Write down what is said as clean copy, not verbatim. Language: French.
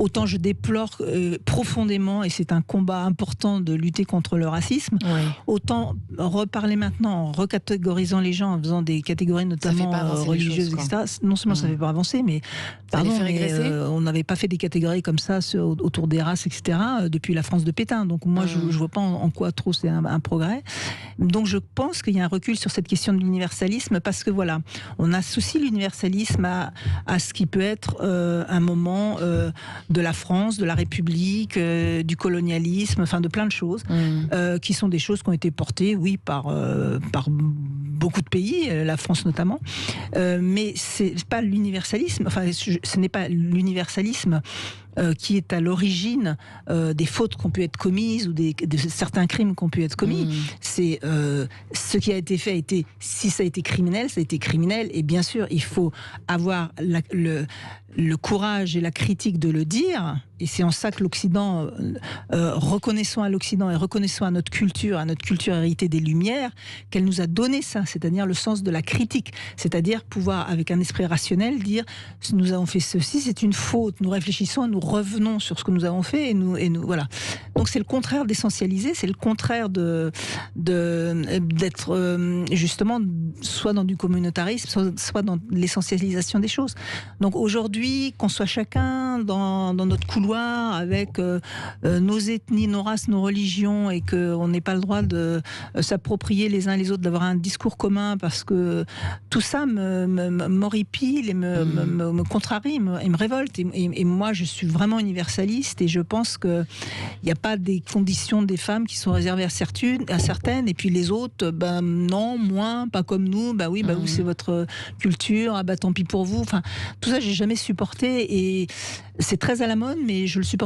autant je déplore profondément, et c'est un combat important de lutter contre le racisme, autant reparler maintenant en recatégorisant les gens, en faisant des catégories notamment religieuses, etc. Non seulement ça ne fait pas avancer, mais on n'avait pas fait des catégories comme ça autour des races, etc. depuis la France de Pétain. Donc moi, je ne vois pas en quoi trop c'est un progrès. Donc je pense qu'il y a un recul sur cette question de l'universalisme, parce que voilà, on associe l'universalisme à ce qui peut être un moment de la France, de la République, du colonialisme, enfin de plein de choses, qui sont des choses qui ont été portées, oui, par beaucoup de pays, la France notamment, mais c'est pas l'universalisme, enfin ce n'est pas l'universalisme qui est à l'origine des fautes qui ont pu être commises ou de certains crimes qui ont pu être commis. C'est ce qui a été fait si ça a été criminel, ça a été criminel, et bien sûr il faut avoir le courage et la critique de le dire, et c'est en ça que l'Occident, reconnaissant à l'Occident et reconnaissant à notre culture héritée des Lumières, qu'elle nous a donné ça, c'est-à-dire le sens de la critique, c'est-à-dire pouvoir avec un esprit rationnel dire nous avons fait ceci, c'est une faute, nous réfléchissons, nous revenons sur ce que nous avons fait et nous voilà. Donc c'est le contraire d'essentialiser, c'est le contraire d'être justement soit dans du communautarisme, soit dans l'essentialisation des choses. Donc aujourd'hui, qu'on soit chacun dans notre couloir avec nos ethnies, nos races, nos religions, et qu'on n'ait pas le droit de s'approprier les uns les autres, d'avoir un discours commun, parce que tout ça m'horripile et me contrarie, et me révolte. Et moi, je suis vraiment universaliste, et je pense qu'il n'y a pas des conditions des femmes qui sont réservées à certaines, et puis les autres, non, moins, pas comme nous, vous c'est votre culture, tant pis pour vous. Enfin, tout ça, j'ai jamais supporté, et c'est très à la mode, mais je le supporte